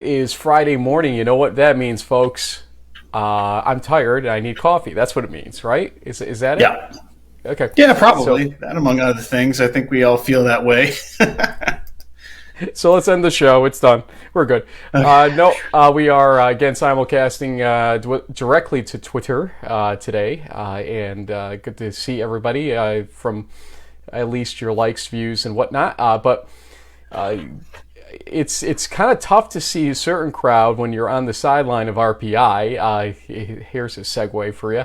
Is Friday morning. You know what that means, folks? I'm tired and I need coffee. That's what it means, right? Is that it? Yeah. Okay. Yeah, So probably. That among other things. I think we all feel that way. so let's end the show. It's done. We're good. Okay. No, we are again simulcasting directly to Twitter today, and good to see everybody from at least your likes, views, and whatnot. But uh, it's kind of tough to see a certain crowd when you're on the sideline of RPI. Here's a segue for you.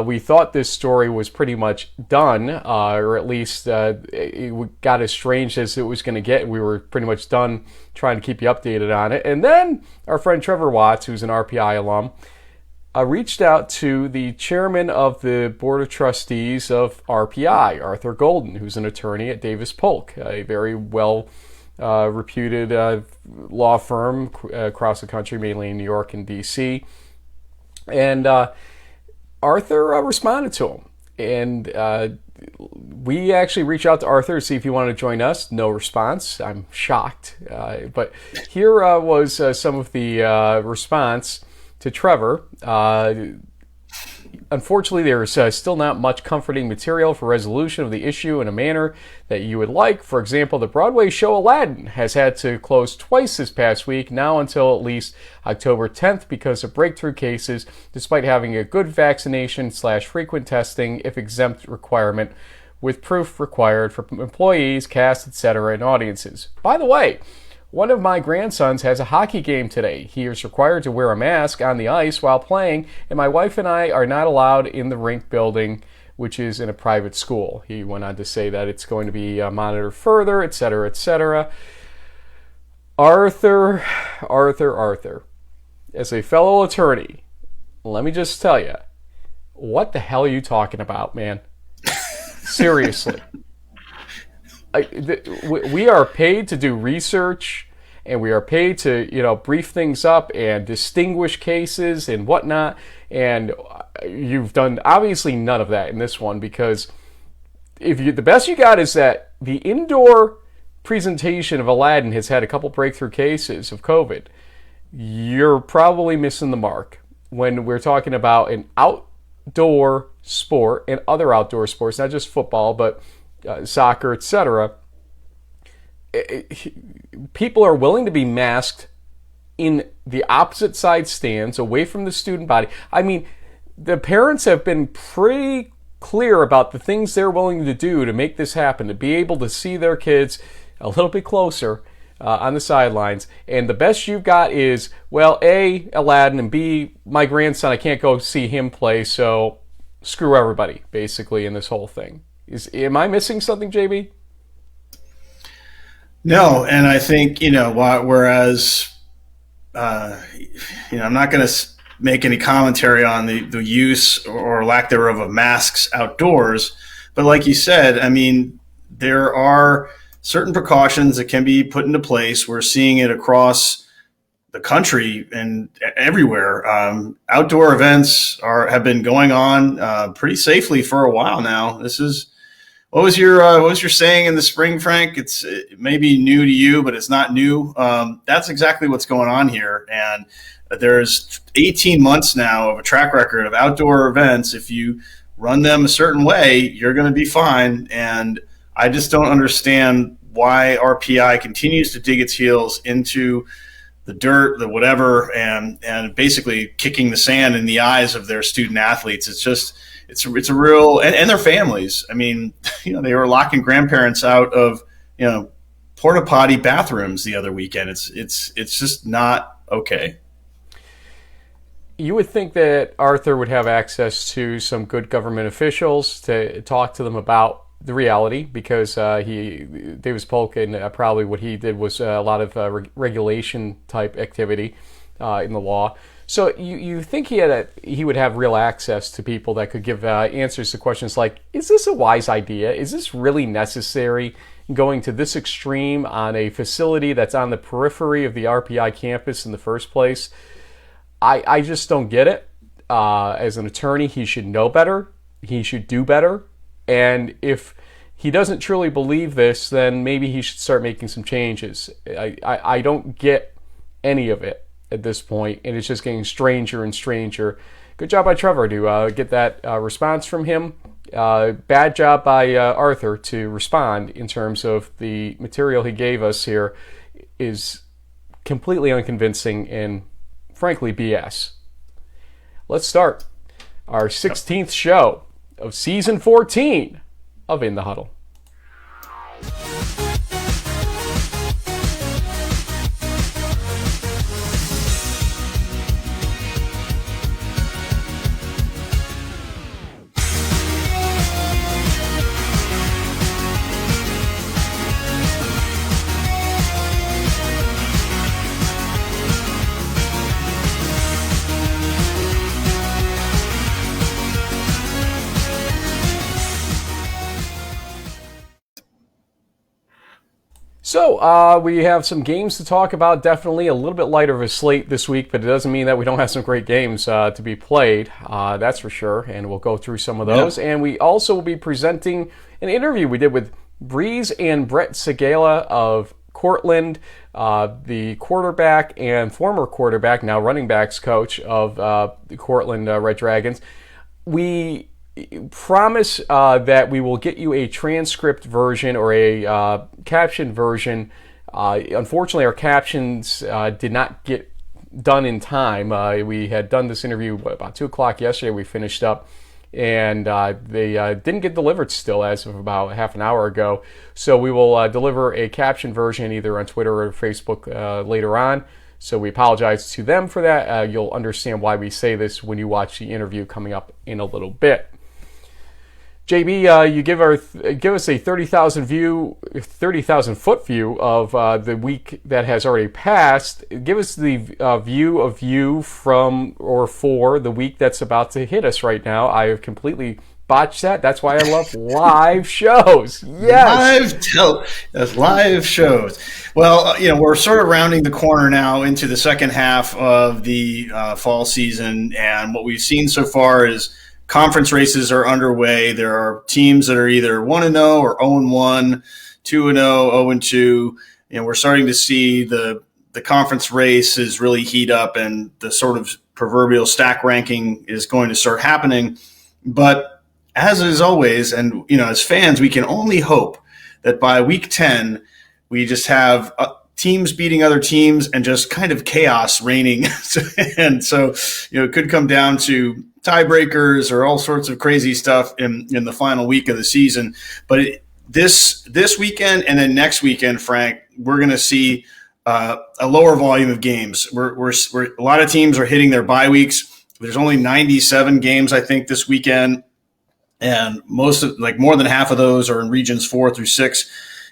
We thought this story was pretty much done, or at least it got as strange as it was going to get. We were pretty much done trying to keep you updated on it. And then our friend Trevor Watts, who's an RPI alum, reached out to the chairman of the board of trustees of RPI, Arthur Golden, who's an attorney at Davis Polk, a very well reputed law firm across the country, mainly in New York and D.C. And Arthur responded to him. And we actually reached out to Arthur to see if he wanted to join us. No response. I'm shocked. But here was some of the response to Trevor. Unfortunately, there is still not much comforting material for resolution of the issue in a manner that you would like. For example, the Broadway show Aladdin has had to close twice this past week, now until at least October 10th, because of breakthrough cases, despite having a good vaccination/frequent testing, if exempt requirement, with proof required for employees, cast, etc., and audiences. By the way, one of my grandsons has a hockey game today. He is required to wear a mask on the ice while playing, and my wife and I are not allowed in the rink building, which is in a private school. He went on to say that it's going to be monitored further, etc., etc. Arthur. As a fellow attorney, let me just tell you, what the hell are you talking about, man? Seriously. We are paid to do research, and we are paid to brief things up and distinguish cases and whatnot, and you've done obviously none of that in this one, because the best you got is that the indoor presentation of Aladdin has had a couple breakthrough cases of COVID. You're probably missing the mark when we're talking about an outdoor sport and other outdoor sports, not just football, but soccer, etc. People are willing to be masked in the opposite side stands, away from the student body. I mean, the parents have been pretty clear about the things they're willing to do to make this happen, to be able to see their kids a little bit closer on the sidelines. And the best you've got is, well, A, Aladdin, and B, my grandson, I can't go see him play, so screw everybody, basically, in this whole thing. Am I missing something, JB? No, and I think whereas I'm not going to make any commentary on the use or lack thereof of masks outdoors, but like you said, I mean, there are certain precautions that can be put into place. We're seeing it across the country and everywhere. Outdoor events have been going on pretty safely for a while now. This is what was your saying in the spring, Frank? It may be new to you, but it's not new. That's exactly what's going on here, and there's 18 months now of a track record of outdoor events. If you run them a certain way, you're going to be fine. And I just don't understand why RPI continues to dig its heels into the dirt, the whatever, and basically kicking the sand in the eyes of their student athletes. It's a real, and their families. I mean, they were locking grandparents out of porta potty bathrooms the other weekend. It's just not okay. You would think that Arthur would have access to some good government officials to talk to them about the reality, because Davis Polk, and probably what he did was a lot of regulation type activity in the law. So you think he would have real access to people that could give answers to questions like, is this a wise idea? Is this really necessary, going to this extreme on a facility that's on the periphery of the RPI campus in the first place? I just don't get it. As an attorney, he should know better. He should do better. And if he doesn't truly believe this, then maybe he should start making some changes. I don't get any of it at this point, and it's just getting stranger and stranger. Good job by Trevor to get that response from him. Bad job by Arthur to respond in terms of the material he gave us here is completely unconvincing and frankly BS. Let's start our 16th show of season 14 of In the Huddle. So we have some games to talk about. Definitely a little bit lighter of a slate this week, but it doesn't mean that we don't have some great games to be played. That's for sure, and we'll go through some of those. Yep. And we also will be presenting an interview we did with Brees and Brett Segala of Cortland, the quarterback and former quarterback, now running backs coach of the Cortland Red Dragons. We promise that we will get you a transcript version or a caption version. Unfortunately, our captions did not get done in time. We had done this interview about 2 o'clock yesterday. We finished up, and they didn't get delivered still as of about half an hour ago. So we will deliver a caption version either on Twitter or Facebook later on. So we apologize to them for that. You'll understand why we say this when you watch the interview coming up in a little bit. JB, you give us a 30,000 foot view of the week that has already passed. Give us the view of you from or for the week that's about to hit us right now. I have completely botched that. That's why I love live shows. Yes, live shows. Well, we're sort of rounding the corner now into the second half of the fall season, and what we've seen so far is conference races are underway. There are teams that are either 1-0 or 0-1, 2-0, 0-2. We're starting to see the conference races really heat up, and the sort of proverbial stack ranking is going to start happening. But as is always, and as fans, we can only hope that by week 10, we just have teams beating other teams and just kind of chaos reigning. And so, it could come down to tiebreakers or all sorts of crazy stuff in the final week of the season. But this weekend and then next weekend, Frank, we're going to see a lower volume of games. We're a lot of teams are hitting their bye weeks. There's only 97 games, I think, this weekend, and more than half of those are in regions 4 through 6.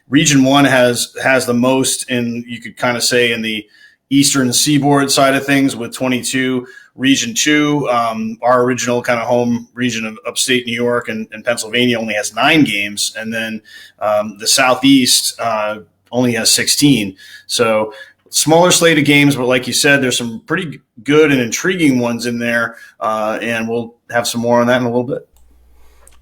Region 1 has the most you could kind of say in the Eastern Seaboard side of things with 22. Region 2, our original kind of home region of upstate New York and Pennsylvania, only has 9 games. And then the Southeast only has 16. So smaller slate of games, but like you said, there's some pretty good and intriguing ones in there. And we'll have some more on that in a little bit.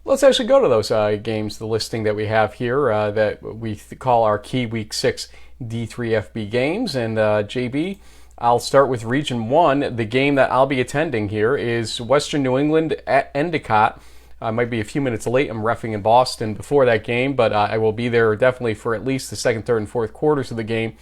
Let's actually go to those games, the listing that we have here that we call our key Week 6 D3FB games. And JB, I'll start with Region 1. The game that I'll be attending here is Western New England at Endicott. I might be a few minutes late. I'm reffing in Boston before that game, but I will be there definitely for at least the second, third, and fourth quarters of the game.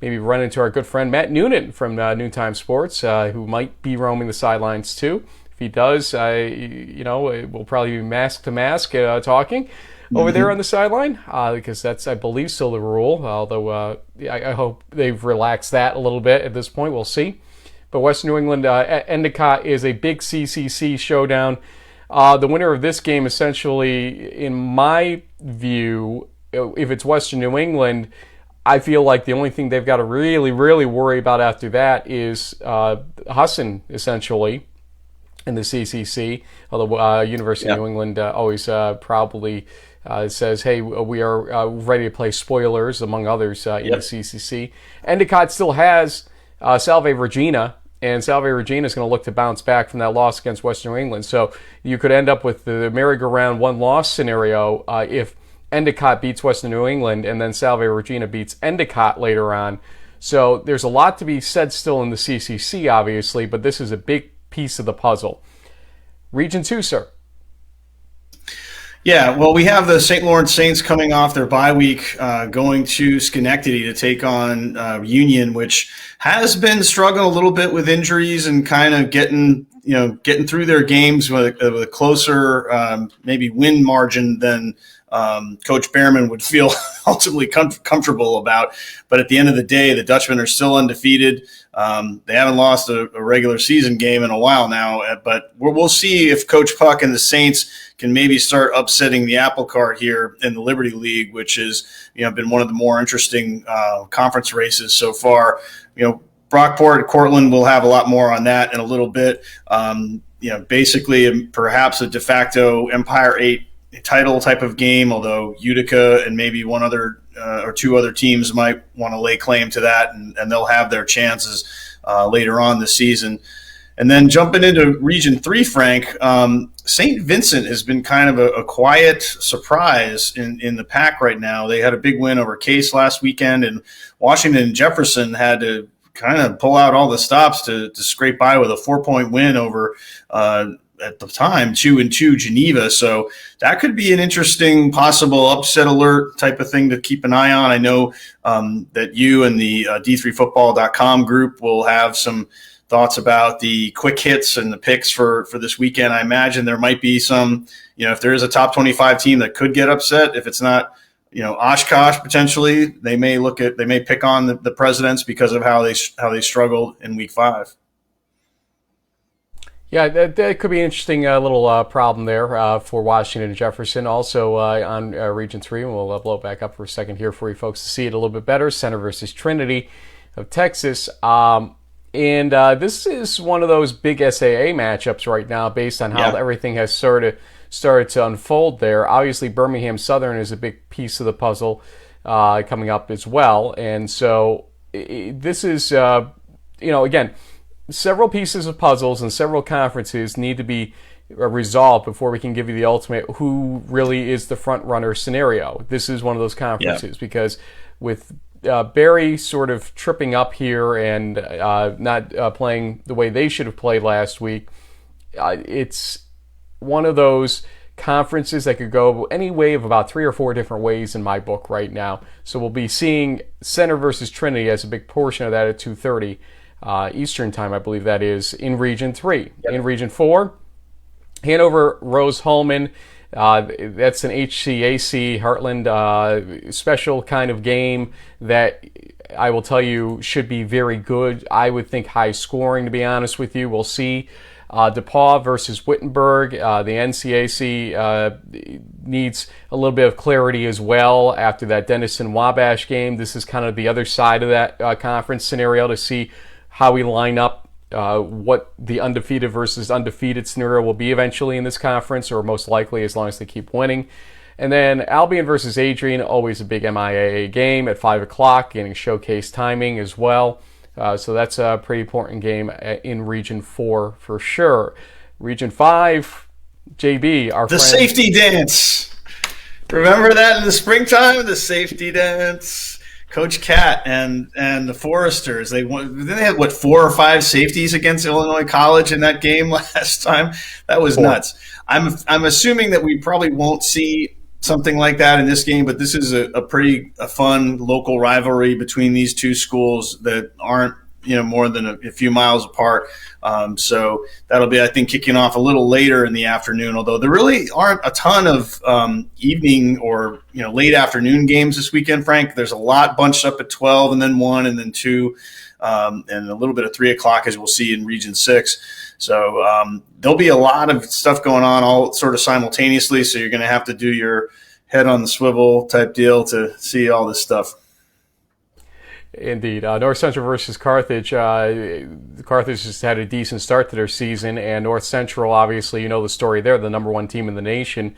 Maybe run into our good friend Matt Noonan from Noontime Sports, who might be roaming the sidelines too. If he does, we'll probably be mask to mask talking over there on the sideline, because that's, I believe, still the rule, although I hope they've relaxed that a little bit at this point. We'll see. But Western New England at Endicott is a big CCC showdown. The winner of this game, essentially, in my view, if it's Western New England, I feel like the only thing they've got to really, really worry about after that is Husson, essentially, in the CCC, although University of New England always probably says, hey, we are ready to play spoilers, among others, in the CCC. Endicott still has Salve Regina, and Salve Regina is going to look to bounce back from that loss against Western New England. So you could end up with the merry-go-round one-loss scenario if Endicott beats Western New England and then Salve Regina beats Endicott later on. So there's a lot to be said still in the CCC, obviously, but this is a big piece of the puzzle. Region 2, sir. Yeah, well, we have the St. Lawrence Saints coming off their bye week, going to Schenectady to take on Union, which has been struggling a little bit with injuries and kind of getting through their games with a closer, maybe win margin than Coach Behrman would feel ultimately comfortable about. But at the end of the day, the Dutchmen are still undefeated. They haven't lost a regular season game in a while now, but we'll see if Coach Puck and the Saints can maybe start upsetting the apple cart here in the Liberty League, which has been one of the more interesting conference races so far. Brockport, Cortland, will have a lot more on that in a little bit. Basically perhaps a de facto Empire 8 title type of game, although Utica and maybe one other or two other teams might want to lay claim to that, and they'll have their chances later on this season. And then jumping into Region 3, Frank, St. Vincent has been kind of a quiet surprise in the pack right now. They had a big win over Case last weekend, and Washington and Jefferson had to kind of pull out all the stops to scrape by with a 4-point win over at the time 2-2 Geneva. So that could be an interesting possible upset alert type of thing to keep an eye on. I know that you and the D3Football.com group will have some thoughts about the quick hits and the picks for this weekend. I imagine there might be some, if there is a top 25 team that could get upset, if it's not, Oshkosh potentially, they may pick on the Presidents because of how they struggled in week 5. Yeah, that could be an interesting little problem there for Washington and Jefferson. Also on Region 3, and we'll blow it back up for a second here for you folks to see it a little bit better. Center versus Trinity of Texas. And this is one of those big SAA matchups right now based on how everything has started to unfold there. Obviously, Birmingham Southern is a big piece of the puzzle coming up as well. And so this is, again, several pieces of puzzles and several conferences need to be resolved before we can give you the ultimate who really is the front runner scenario. This is one of those conferences because with Barry sort of tripping up here and not playing the way they should have played last week, it's one of those conferences that could go any way of about 3 or 4 different ways in my book right now. So we'll be seeing Center versus Trinity as a big portion of that at 2:30 Eastern time, I believe that is, in Region 3. Yep. In Region 4, Hanover Rose Holman. That's an HCAC Heartland special kind of game that I will tell you should be very good. I would think high scoring, to be honest with you. We'll see. DePaul versus Wittenberg. The NCAC needs a little bit of clarity as well after that Denison-Wabash game. This is kind of the other side of that conference scenario to see how we line up what the undefeated versus undefeated scenario will be eventually in this conference, or most likely as long as they keep winning. And then Albion versus Adrian, always a big MIAA game at 5 o'clock, getting showcase timing as well. So that's a pretty important game in Region 4 for sure. Region 5, JB, our friend. The safety dance. Remember that in the springtime? The safety dance. Coach Cat and the Foresters, they had 4 or 5 safeties against Illinois College in that game last time. That was 4. Nuts. I'm assuming that we probably won't see something like that in this game, but this is a pretty fun local rivalry between these two schools that aren't more than a few miles apart. So that'll be, I think, kicking off a little later in the afternoon, although there really aren't a ton of evening or late afternoon games this weekend, Frank. There's a lot bunched up at 12 and then 1 and then 2 and a little bit of 3 o'clock, as we'll see in Region 6. So there'll be a lot of stuff going on all sort of simultaneously, so you're going to have to do your head on the swivel type deal to see all this stuff. Indeed. North Central versus Carthage. Carthage just had a decent start to their season, and North Central, obviously, the story there, the number 1 team in the nation.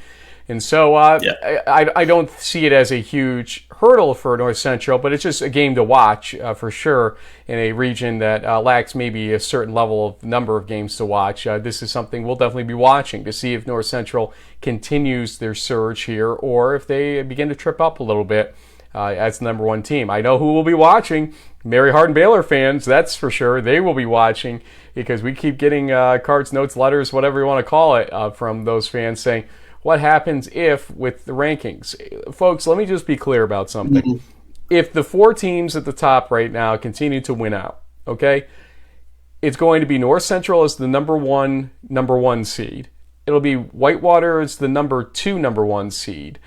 And so I don't see it as a huge hurdle for North Central, but it's just a game to watch for sure in a region that lacks maybe a certain level of number of games to watch. This is something we'll definitely be watching to see if North Central continues their surge here or if they begin to trip up a little bit. as the number one team. I know who will be watching. Mary Hardin Baylor fans, that's for sure. They will be watching because we keep getting cards, notes, letters, whatever you want to call it, from those fans saying, what happens if with the rankings? Folks, let me just be clear about something. Mm-hmm. If the 4 teams at the top right now continue to win out, okay, it's going to be North Central as the number one seed. It'll be Whitewater as the number 1 seed.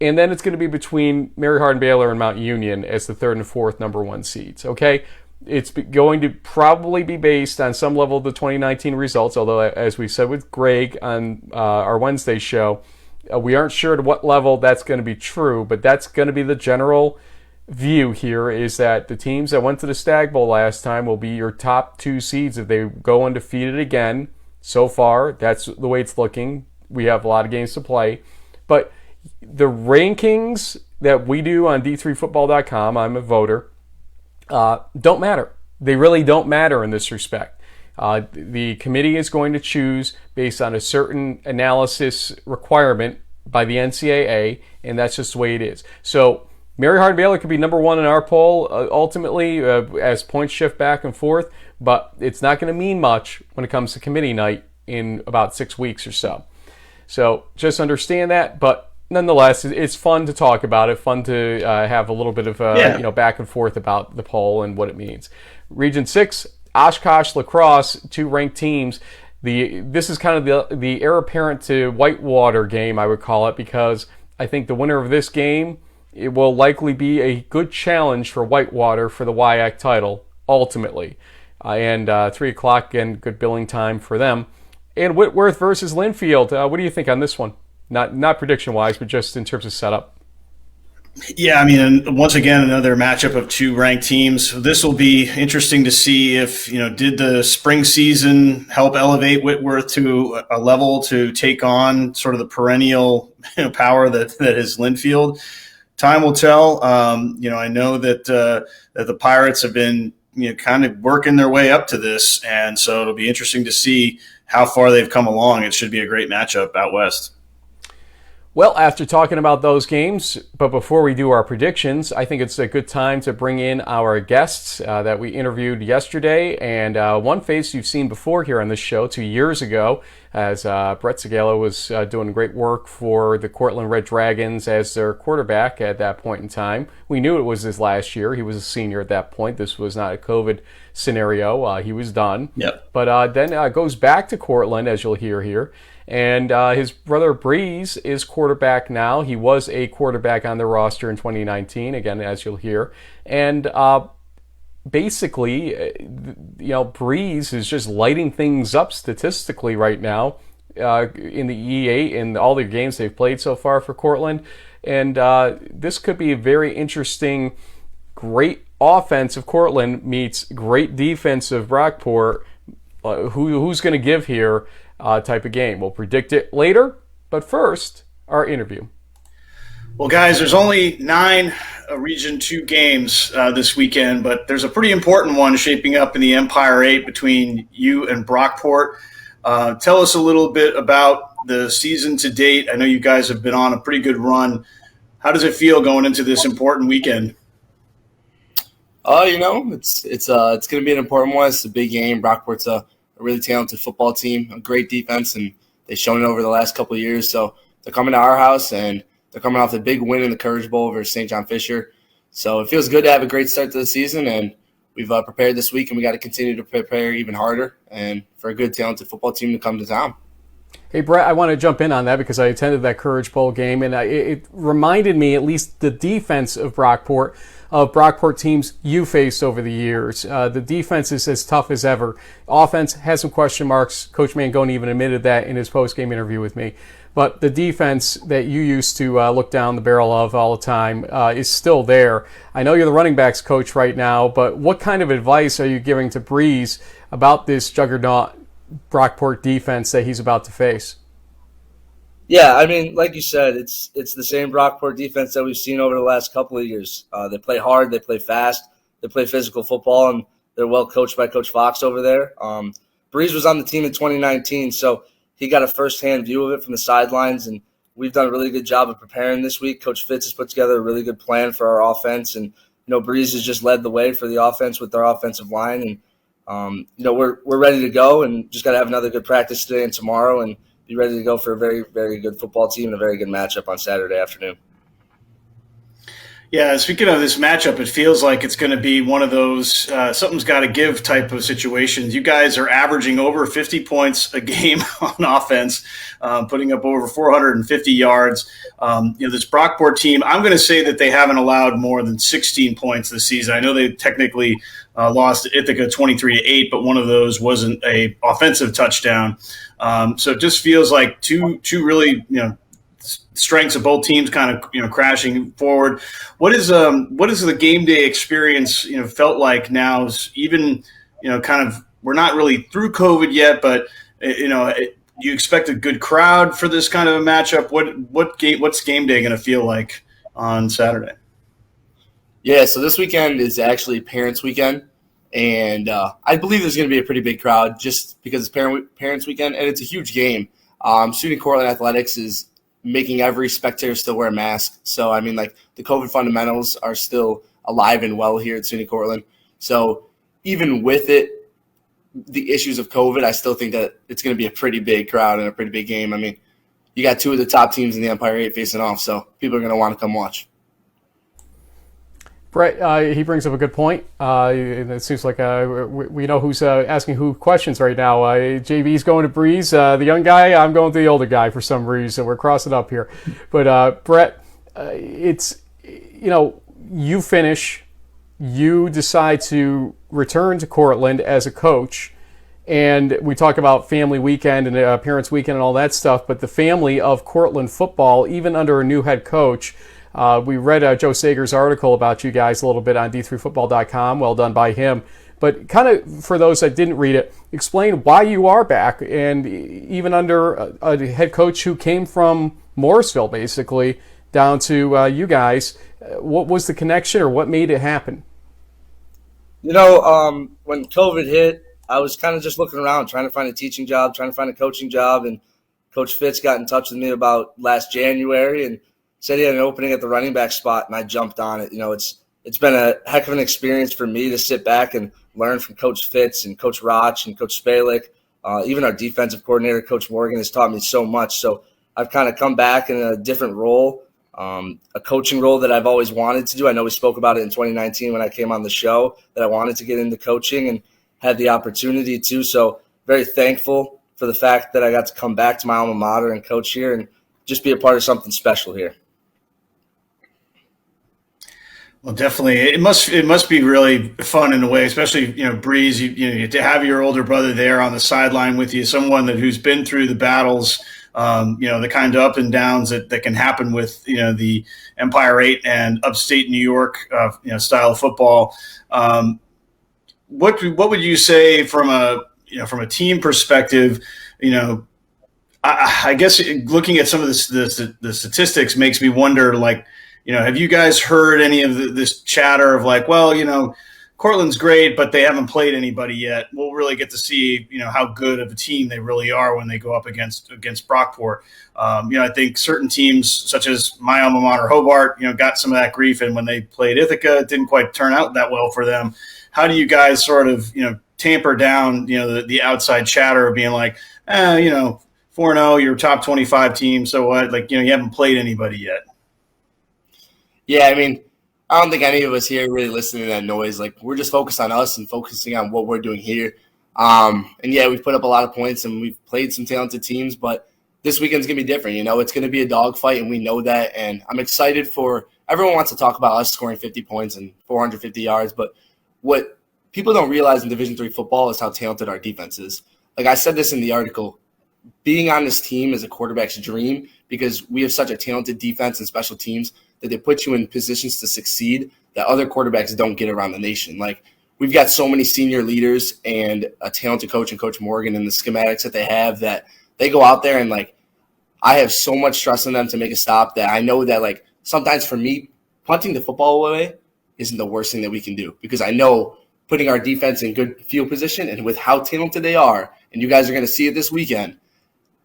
And then it's going to be between Mary Hardin Baylor and Mount Union as the 3rd and 4th number 1 seeds, okay? It's going to probably be based on some level of the 2019 results, although, as we said with Greg on our Wednesday show, we aren't sure to what level that's going to be true, but that's going to be the general view here, is that the teams that went to the Stag Bowl last time will be your top 2 seeds if they go undefeated again. So far, that's the way it's looking. We have a lot of games to play. But the rankings that we do on D3Football.com, I'm a voter, don't matter. They really don't matter in this respect. The committee is going to choose based on a certain analysis requirement by the NCAA, and that's just the way it is. So Mary Hardin Baylor could be number 1 in our poll ultimately as points shift back and forth, but it's not going to mean much when it comes to committee night in about 6 weeks or so. So just understand that, but nonetheless, it's fun to talk about it, fun to have a little bit of back and forth about the poll and what it means. Region 6, Oshkosh, La Crosse, 2 ranked teams. This is kind of the heir apparent to Whitewater game, I would call it, because I think the winner of this game, it will likely be a good challenge for Whitewater for the WIAC title, ultimately. And 3 o'clock, again, good billing time for them. And Whitworth versus Linfield. What do you think on this one? Not prediction-wise, but just in terms of setup. Yeah, I mean, and once again, another matchup of 2 ranked teams. This will be interesting to see if, did the spring season help elevate Whitworth to a level to take on sort of the perennial power that is Linfield. Time will tell. I know that the Pirates have been kind of working their way up to this, and so it'll be interesting to see how far they've come along. It should be a great matchup out west. Well, after talking about those games, but before we do our predictions, I think it's a good time to bring in our guests that we interviewed yesterday. And one face you've seen before here on this show 2 years ago, as Brett Segala was doing great work for the Cortland Red Dragons as their quarterback at that point in time. We knew it was his last year. He was a senior at that point. This was not a COVID scenario. He was done. Yep. But then goes back to Cortland, as you'll hear here. And his brother Brees is quarterback now. He was a quarterback on the roster in 2019, again, as you'll hear. And basically, Brees is just lighting things up statistically right now in the E8 in all the games they've played so far for Cortland. And this could be a very interesting, great offense of Cortland meets great defense of Brockport. Who's going to give here? Type of game. We'll predict it later, but first, our interview. Well, guys, there's only 9 Region 2 games this weekend, but there's a pretty important one shaping up in the Empire 8 between you and Brockport. Tell us a little bit about the season to date. I know you guys have been on a pretty good run. How does it feel going into this important weekend? It's going to be an important one. It's a big game. Brockport's a really talented football team, a great defense, and they've shown it over the last couple of years. So they're coming to our house, and they're coming off a big win in the Courage Bowl over St. John Fisher. So it feels good to have a great start to the season, and we've prepared this week, and we got to continue to prepare even harder and for a good, talented football team to come to town. Hey, Brett, I want to jump in on that because I attended that Courage Bowl game, and it reminded me, at least the defense of Brockport teams you faced over the years. The defense is as tough as ever. Offense has some question marks. Coach Mangone even admitted that in his post-game interview with me. But the defense that you used to look down the barrel of all the time is still there. I know you're the running backs coach right now, but what kind of advice are you giving to Brees about this juggernaut Brockport defense that he's about to face? Yeah, I mean, like you said, it's the same Brockport defense that we've seen over the last couple of years. They play hard, they play fast, they play physical football, and they're well coached by Coach Fox over there. Brees was on the team in 2019, so he got a first-hand view of it from the sidelines, and we've done a really good job of preparing this week. Coach Fitz has put together a really good plan for our offense, and Brees has just led the way for the offense with our offensive line, and we're ready to go, and just got to have another good practice today and tomorrow, and be ready to go for a very, very good football team and a very good matchup on Saturday afternoon. Yeah, speaking of this matchup, it feels like it's going to be one of those something's got to give type of situations. You guys are averaging over 50 points a game on offense, putting up over 450 yards. This Brockport team, I'm going to say that they haven't allowed more than 16 points this season. I know they technically lost to Ithaca 23-8, but one of those wasn't a offensive touchdown. So it just feels like two really, strengths of both teams kind of crashing forward. What is the game day experience felt like now? Even kind of we're not really through COVID yet, but you expect a good crowd for this kind of a matchup. What's game day going to feel like on Saturday? Yeah, so this weekend is actually Parents Weekend, and I believe there's going to be a pretty big crowd just because it's Parents Weekend, and it's a huge game. SUNY Cortland Athletics is making every spectator still wear a mask. So, I mean, like, the COVID fundamentals are still alive and well here at SUNY Cortland. So even with it, the issues of COVID, I still think that it's going to be a pretty big crowd and a pretty big game. I mean, you got two of the top teams in the Empire 8 facing off, so people are going to want to come watch. Brett, he brings up a good point. It seems like we know who's asking who questions right now. JB's going to Brees, the young guy. I'm going to the older guy for some reason. We're crossing up here. But, Brett, it's, you finish, you decide to return to Cortland as a coach, and we talk about family weekend and parents weekend and all that stuff, but the family of Cortland football, even under a new head coach, we read Joe Sager's article about you guys a little bit on D3Football.com. Well done by him. But kind of for those that didn't read it, explain why you are back, and even under a head coach who came from Morrisville, basically, down to you guys. What was the connection, or what made it happen? When COVID hit, I was kind of just looking around, trying to find a teaching job, trying to find a coaching job, and Coach Fitz got in touch with me about last January and said he had an opening at the running back spot, and I jumped on it. It's been a heck of an experience for me to sit back and learn from Coach Fitz and Coach Roch and Coach Spalick. Even our defensive coordinator, Coach Morgan, has taught me so much. So I've kind of come back in a different role, a coaching role that I've always wanted to do. I know we spoke about it in 2019 when I came on the show, that I wanted to get into coaching and had the opportunity to. So very thankful for the fact that I got to come back to my alma mater and coach here and just be a part of something special here. Well, definitely, it must be really fun in a way, especially Brees. You to have your older brother there on the sideline with you, someone who's been through the battles, the kind of up and downs that can happen with the Empire 8 and upstate New York style of football. What would you say from a team perspective? I guess looking at some of the statistics makes me wonder, like, have you guys heard any of this chatter of like, well, Cortland's great, but they haven't played anybody yet. We'll really get to see, how good of a team they really are when they go up against Brockport. I think certain teams, such as my alma mater, Hobart, got some of that grief, and when they played Ithaca, it didn't quite turn out that well for them. How do you guys sort of, tamper down, the outside chatter of being like, 4-0, you're top 25 team, so what? Like, you haven't played anybody yet. Yeah, I mean, I don't think any of us here really listening to that noise. Like, we're just focused on us and focusing on what we're doing here. And yeah, we've put up a lot of points and we've played some talented teams, but this weekend's going to be different. It's going to be a dogfight, and we know that. And I'm excited for – everyone wants to talk about us scoring 50 points and 450 yards, but what people don't realize in Division III football is how talented our defense is. Like I said this in the article, being on this team is a quarterback's dream because we have such a talented defense and special teams that they put you in positions to succeed that other quarterbacks don't get around the nation. Like, we've got so many senior leaders and a talented coach and Coach Morgan and the schematics that they have that they go out there and, like, I have so much trust in them to make a stop that I know that, like, sometimes for me, punting the football away isn't the worst thing that we can do because I know putting our defense in good field position and with how talented they are, and you guys are going to see it this weekend,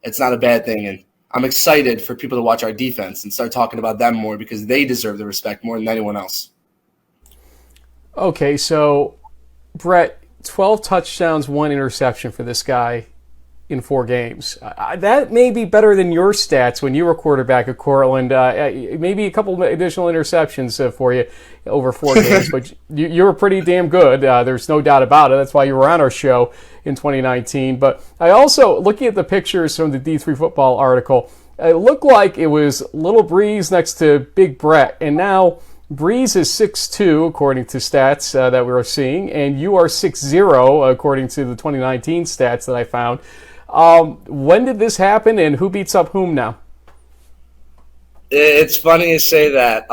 it's not a bad thing. And I'm excited for people to watch our defense and start talking about them more because they deserve the respect more than anyone else. Okay, so Brett, 12 touchdowns, 1 interception for this guy in 4 games. That may be better than your stats when you were quarterback at Cortland. Maybe a couple additional interceptions for you over 4 games, but you were pretty damn good. There's no doubt about it. That's why you were on our show in 2019. But I also, looking at the pictures from the D3 Football article, it looked like it was little Brees next to Big Brett, and now Brees is 6'2", according to stats that we were seeing, and you are 6'0", according to the 2019 stats that I found. When did this happen, and who beats up whom now? It's funny you say that.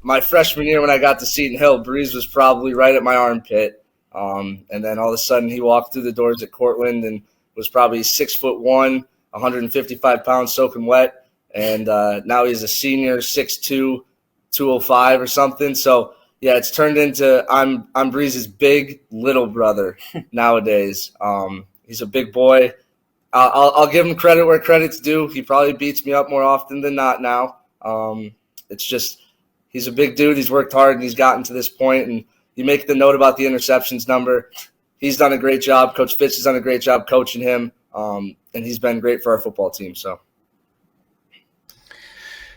My freshman year when I got to Seton Hill, Brees was probably right at my armpit. And then all of a sudden he walked through the doors at Cortland and was probably 6'1", 155 pounds soaking wet. And now he's a senior, 6'2", 205 or something. So, yeah, it's turned into I'm Brees' big little brother nowadays. He's a big boy. I'll give him credit where credit's due. He probably beats me up more often than not now. It's just he's a big dude. He's worked hard, and he's gotten to this point. And you make the note about the interceptions number. He's done a great job. Coach Fitz has done a great job coaching him, and he's been great for our football team. So.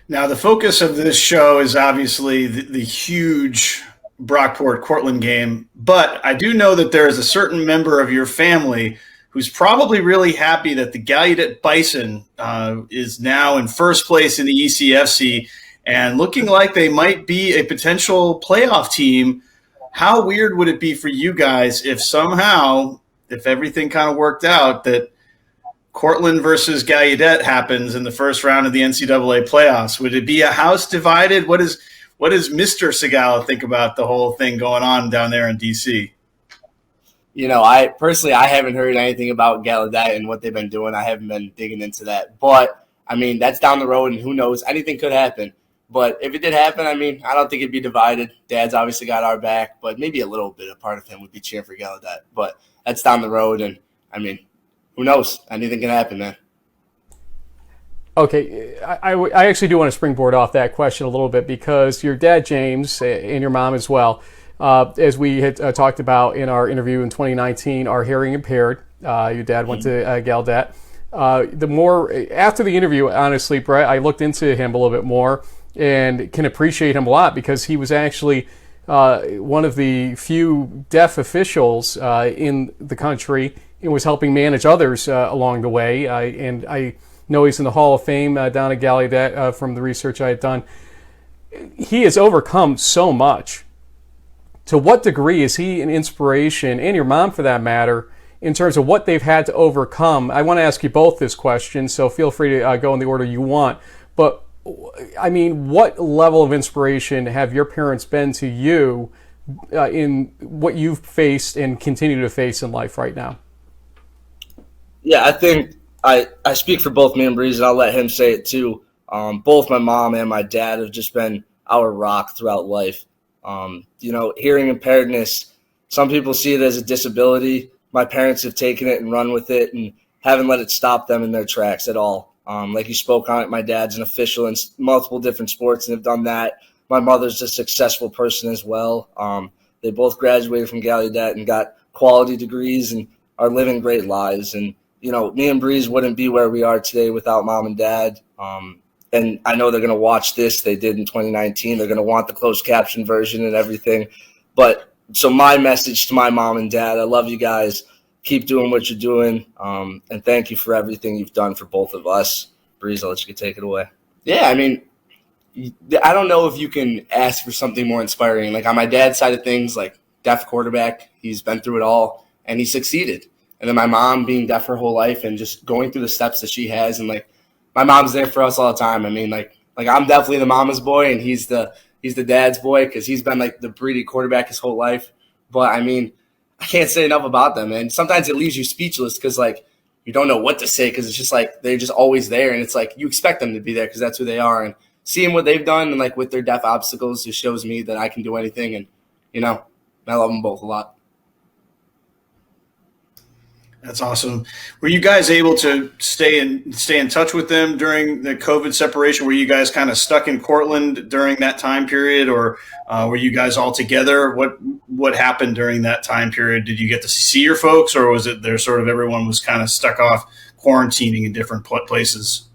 Now, the focus of this show is obviously the huge Brockport Cortland game, but I do know that there is a certain member of your family who's probably really happy that the Gallaudet Bison is now in first place in the ECFC and looking like they might be a potential playoff team. How weird would it be for you guys if somehow, if everything kind of worked out, that Cortland versus Gallaudet happens in the first round of the NCAA playoffs? Would it be a house divided? What does Mr. Segala think about the whole thing going on down there in D.C.? I haven't heard anything about Gallaudet and what they've been doing. I haven't been digging into that. But, that's down the road, and who knows? Anything could happen. But if it did happen, I don't think it'd be divided. Dad's obviously got our back, but maybe a little bit of part of him would be cheering for Gallaudet. But that's down the road, and, who knows? Anything can happen, man. Okay, I actually do want to springboard off that question a little bit because your dad, James, and your mom as well, as we had talked about in our interview in 2019, are hearing impaired. Your dad went to Gallaudet. After the interview, honestly, Brett, I looked into him a little bit more and can appreciate him a lot because he was actually one of the few deaf officials in the country and was helping manage others along the way. And I know he's in the Hall of Fame down at Gallaudet from the research I had done. He has overcome so much. To what degree is he an inspiration, and your mom for that matter, in terms of what they've had to overcome? I want to ask you both this question, so feel free to go in the order you want. But, what level of inspiration have your parents been to you in what you've faced and continue to face in life right now? Yeah, I think I speak for both me and Brees, and I'll let him say it too. Both my mom and my dad have just been our rock throughout life. Hearing impairedness, some people see it as a disability. My parents have taken it and run with it and haven't let it stop them in their tracks at all. Like you spoke on it, my dad's an official in multiple different sports and have done that. My mother's a successful person as well. They both graduated from Gallaudet and got quality degrees and are living great lives. And, me and Brees wouldn't be where we are today without mom and dad. And I know they're going to watch this. They did in 2019. They're going to want the closed caption version and everything. But so my message to my mom and dad, I love you guys. Keep doing what you're doing. And thank you for everything you've done for both of us. Brees, I'll let you take it away. Yeah, I don't know if you can ask for something more inspiring. Like on my dad's side of things, like deaf quarterback, he's been through it all and he succeeded. And then my mom being deaf her whole life and just going through the steps that she has, and my mom's there for us all the time. I'm definitely the mama's boy, and he's the dad's boy because he's been the breedy quarterback his whole life. But I can't say enough about them, and sometimes it leaves you speechless because you don't know what to say because it's just they're just always there, and it's you expect them to be there because that's who they are. And seeing what they've done and with their deaf obstacles just shows me that I can do anything, and I love them both a lot. That's awesome. Were you guys able to stay in touch with them during the COVID separation? Were you guys kind of stuck in Cortland during that time period, or were you guys all together? What happened during that time period? Did you get to see your folks, or was it there sort of everyone was kind of stuck off quarantining in different places?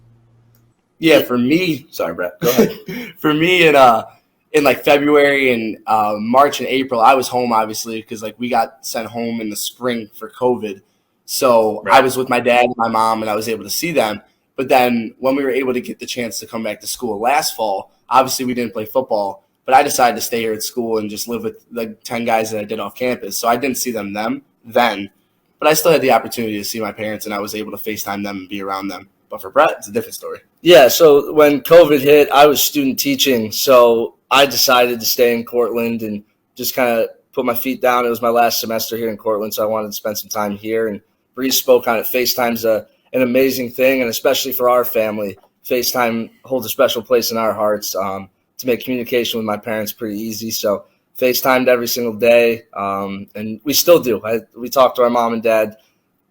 Yeah, for me, sorry, Brett, go ahead. For me, in like February and March and April, I was home obviously because like we got sent home in the spring for COVID. So Right. I was with my dad and my mom, and I was able to see them. But then when we were able to get the chance to come back to school last fall, obviously we didn't play football, but I decided to stay here at school and just live with the 10 guys that I did off campus. So I didn't see them then, but I still had the opportunity to see my parents, and I was able to FaceTime them and be around them. But for Brett, it's a different story. Yeah, so when COVID hit, I was student teaching, so I decided to stay in Cortland and just kind of put my feet down. It was my last semester here in Cortland, so I wanted to spend some time here. And Brees spoke on it. FaceTime's an amazing thing, and especially for our family, FaceTime holds a special place in our hearts to make communication with my parents pretty easy. So FaceTimed every single day, and we still do. We talk to our mom and dad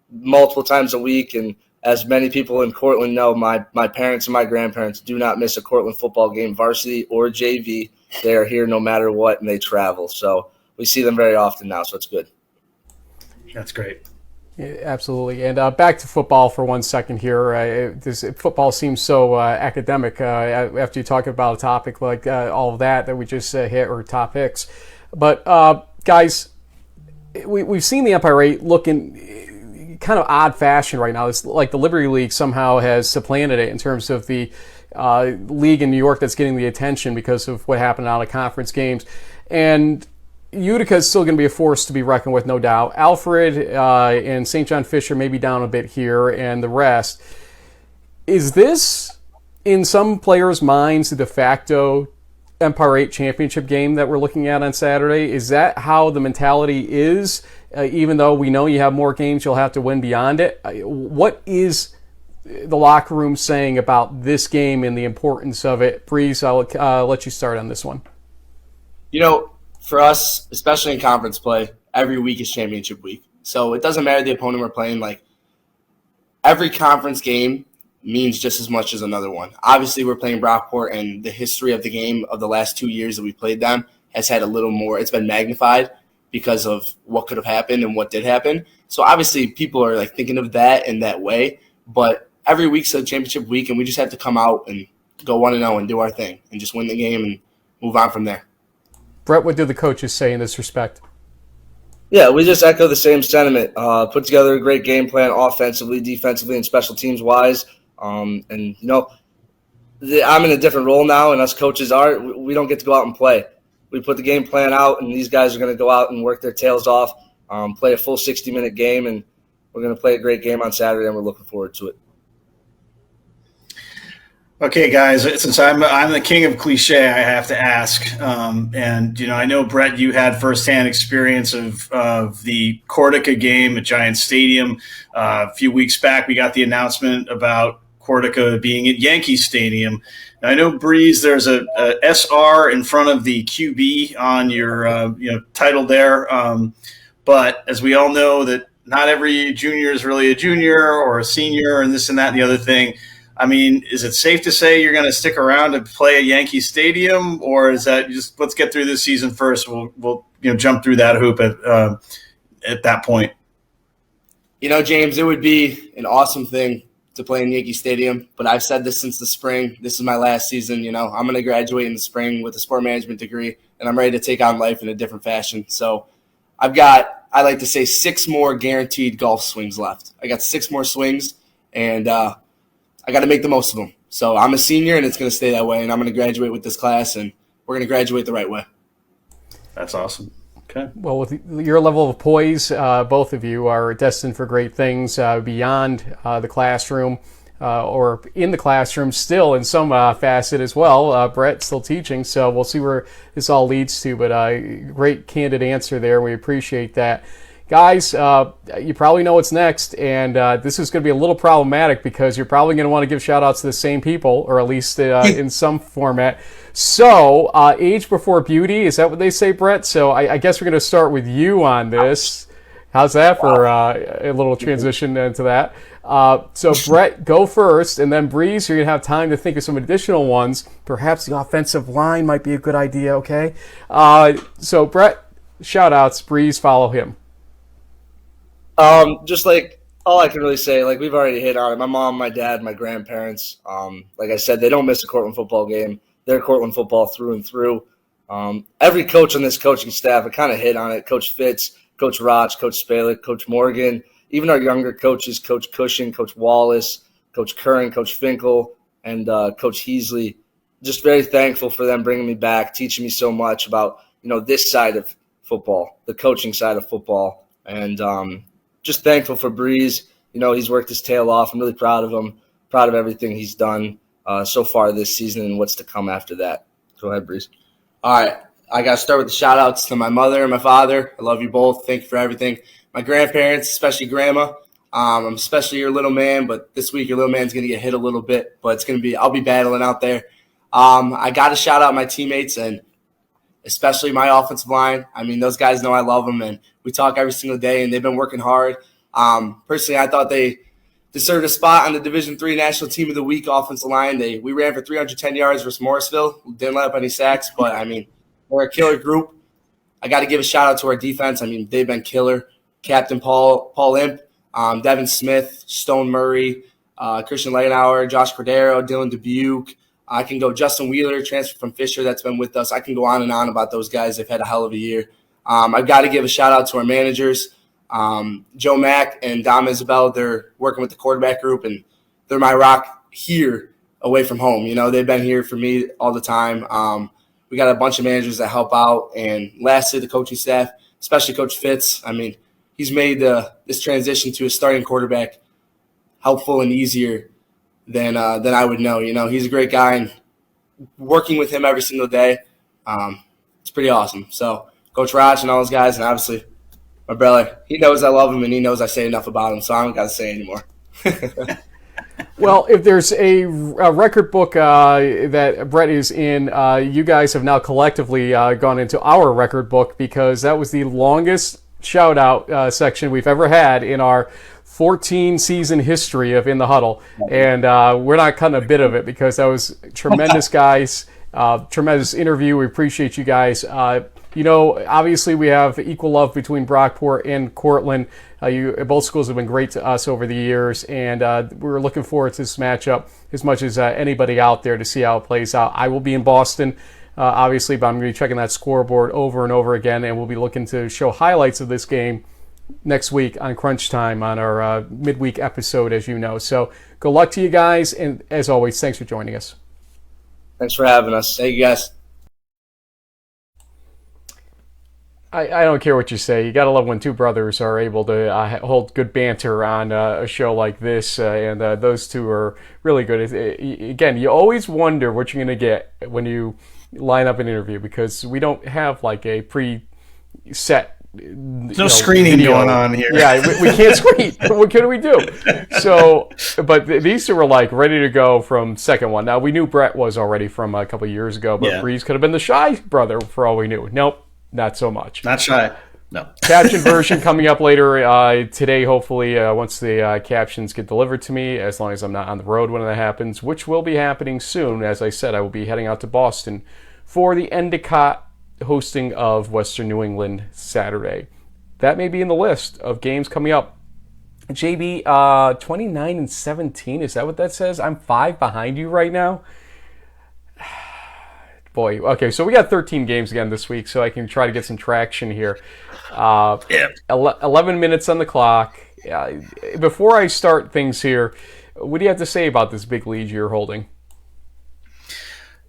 multiple times a week, and as many people in Cortland know, my parents and my grandparents do not miss a Cortland football game, varsity or JV. They are here no matter what, and they travel. So we see them very often now, so it's good. That's great. Yeah, absolutely. And back to football for 1 second here. Football seems so academic after you talk about a topic like all of that we just hit, or topics. But, guys, we've seen the Empire 8 look in kind of odd fashion right now. It's like the Liberty League somehow has supplanted it in terms of the league in New York that's getting the attention because of what happened out of conference games. And Utica is still going to be a force to be reckoned with, no doubt. Alfred and St. John Fisher may be down a bit here, and the rest. Is this, in some players' minds, the de facto Empire 8 championship game that we're looking at on Saturday? Is that how the mentality is? Even though we know you have more games, you'll have to win beyond it. What is the locker room saying about this game and the importance of it? Brees, I'll let you start on this one. You know, for us, especially in conference play, every week is championship week. So it doesn't matter the opponent we're playing. Like, every conference game means just as much as another one. Obviously, we're playing Brockport, and the history of the game of the last 2 years that we played them has had a little more. It's been magnified because of what could have happened and what did happen. So obviously, people are like thinking of that in that way. But every week's a championship week, and we just have to come out and go 1-0 and do our thing and just win the game and move on from there. Brett, what do the coaches say in this respect? Yeah, we just echo the same sentiment. Put together a great game plan offensively, defensively, and special teams-wise. And, you know, I'm in a different role now, and us coaches are. We don't get to go out and play. We put the game plan out, and these guys are going to go out and work their tails off, play a full 60-minute game, and we're going to play a great game on Saturday, and we're looking forward to it. Okay, guys, since I'm the king of cliche, I have to ask. And, you know, I know, Brett, you had firsthand experience of the Cortica game at Giant Stadium. A few weeks back, we got the announcement about Cortica being at Yankee Stadium. Now, I know, Brees, there's a SR in front of the QB on your title there. But as we all know, that not every junior is really a junior or a senior and this and that and the other thing. I mean, is it safe to say you're going to stick around to play at Yankee Stadium, or is that just let's get through this season first? We'll jump through that hoop at that point. You know, James, it would be an awesome thing to play in Yankee Stadium, but I've said this since the spring. This is my last season. You know, I'm going to graduate in the spring with a sport management degree, and I'm ready to take on life in a different fashion. So I like to say 6 more guaranteed golf swings left. I got 6 more swings, and I got to make the most of them. So I'm a senior, and it's going to stay that way, and I'm going to graduate with this class, and we're going to graduate the right way. That's awesome. Okay. Well, with your level of poise, both of you are destined for great things beyond the classroom or in the classroom still in some facet as well. Brett still teaching, so we'll see where this all leads to. But great candid answer there. We appreciate that. Guys, you probably know what's next, and this is going to be a little problematic because you're probably going to want to give shout-outs to the same people, or at least in some format. So, age before beauty, is that what they say, Brett? So I guess we're going to start with you on this. How's that for a little transition into that? So, Brett, go first, and then Brees, you're going to have time to think of some additional ones. Perhaps the offensive line might be a good idea, okay? So, Brett, shout-outs. Brees, follow him. Just like all I can really say, like we've already hit on it. My mom, my dad, my grandparents, like I said, they don't miss a Cortland football game. They're Cortland football through and through. Every coach on this coaching staff, I kind of hit on it. Coach Fitz, Coach Roch, Coach Spalick, Coach Morgan, even our younger coaches, Coach Cushing, Coach Wallace, Coach Curran, Coach Finkel, and Coach Heasley. Just very thankful for them bringing me back, teaching me so much about, this side of football, the coaching side of football. And just thankful for Brees. He's worked his tail off. I'm really proud of him, proud of everything he's done so far this season and what's to come after that. Go ahead, Brees. All right. I got to start with the shout-outs to my mother and my father. I love you both. Thank you for everything. My grandparents, especially Grandma. I'm especially your little man, but this week your little man's going to get hit a little bit, but I'll be battling out there. I got to shout out my teammates and especially my offensive line. I mean, those guys know I love them, and we talk every single day, and they've been working hard. Personally, I thought they deserved a spot on the Division III National Team of the Week offensive line. We ran for 310 yards versus Morrisville. Didn't let up any sacks, but, we're a killer group. I got to give a shout-out to our defense. They've been killer. Captain Paul Imp, Devin Smith, Stone Murray, Christian Legenauer, Josh Cordero, Dylan Dubuque. I can go Justin Wheeler, transfer from Fisher, that's been with us. I can go on and on about those guys. They've had a hell of a year. I've got to give a shout-out to our managers. Joe Mack and Dom Isabel, they're working with the quarterback group, and they're my rock here away from home. They've been here for me all the time. We got a bunch of managers that help out. And lastly, the coaching staff, especially Coach Fitz. He's made this transition to a starting quarterback helpful and easier than I would know. He's a great guy, and working with him every single day, it's pretty awesome. So Coach Roch and all those guys, and obviously my brother, he knows I love him, and he knows I say enough about him, so I don't got to say anymore. Well, if there's a record book that Brett is in, you guys have now collectively gone into our record book, because that was the longest shout-out section we've ever had in our 14-season history of In the Huddle. And we're not cutting a bit of it, because that was tremendous, guys. Tremendous interview. We appreciate you guys. Obviously we have equal love between Brockport and Cortland. Both schools have been great to us over the years, and we're looking forward to this matchup as much as anybody out there to see how it plays out. I will be in Boston, obviously, but I'm going to be checking that scoreboard over and over again, and we'll be looking to show highlights of this game next week on Crunch Time on our midweek episode, as you know. So good luck to you guys, and as always, thanks for joining us. Thanks for having us. Thank you, guys. I don't care what you say. You got to love when two brothers are able to hold good banter on a show like this, and those two are really good. Again, you always wonder what you're going to get when you line up an interview, because we don't have like a pre-set no screening video going on here. Yeah, we can't screen. What can we do? So, but these two were like ready to go from second one. Now, we knew Brett was already from a couple of years ago, but Brees could have been the shy brother for all we knew. Nope. Not so much. Not shy. No. Caption version coming up later today, hopefully, once the captions get delivered to me, as long as I'm not on the road when that happens, which will be happening soon. As I said, I will be heading out to Boston for the Endicott hosting of Western New England Saturday. That may be in the list of games coming up. JB, 29-17, is that what that says? I'm 5 behind you right now. Boy, okay, so we got 13 games again this week, so I can try to get some traction here. 11 minutes on the clock. Before I start things here, what do you have to say about this big lead you're holding?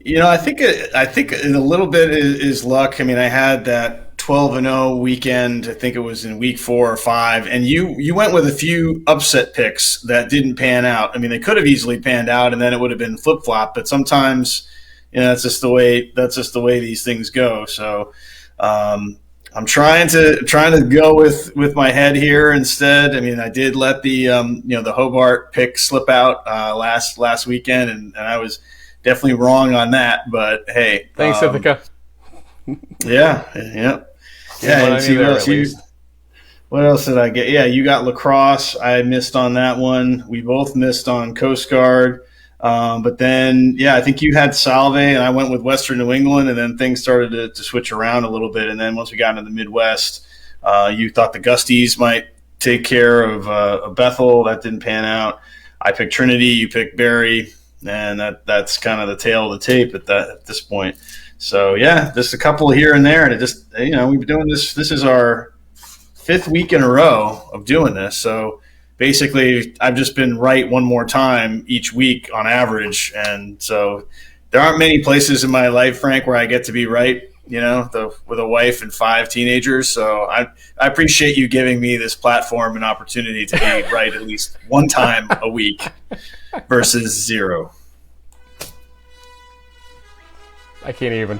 I think a little bit is luck. I had that 12-0 weekend. I think it was in week 4 or 5, and you went with a few upset picks that didn't pan out. They could have easily panned out, and then it would have been flip-flop. But sometimes, that's just the way these things go. So I'm trying to go with my head here instead. I did let the the Hobart pick slip out last weekend, and I was definitely wrong on that. But hey, thanks, Ithaca. Yeah. What else did I get? Yeah, you got lacrosse. I missed on that one. We both missed on Coast Guard. But then, yeah, I think you had Salve, and I went with Western New England, and then things started to switch around a little bit. And then once we got into the Midwest, you thought the Gusties might take care of Bethel. That didn't pan out. I picked Trinity. You picked Barry, and that's kind of the tail of the tape at this point. So, yeah, just a couple here and there, and it just, we've been doing this. This is our 5th week in a row of doing this. So basically I've just been right one more time each week on average. And so there aren't many places in my life, Frank, where I get to be right, with a wife and 5 teenagers. So I appreciate you giving me this platform and opportunity to be right at least one time a week versus 0. I can't even.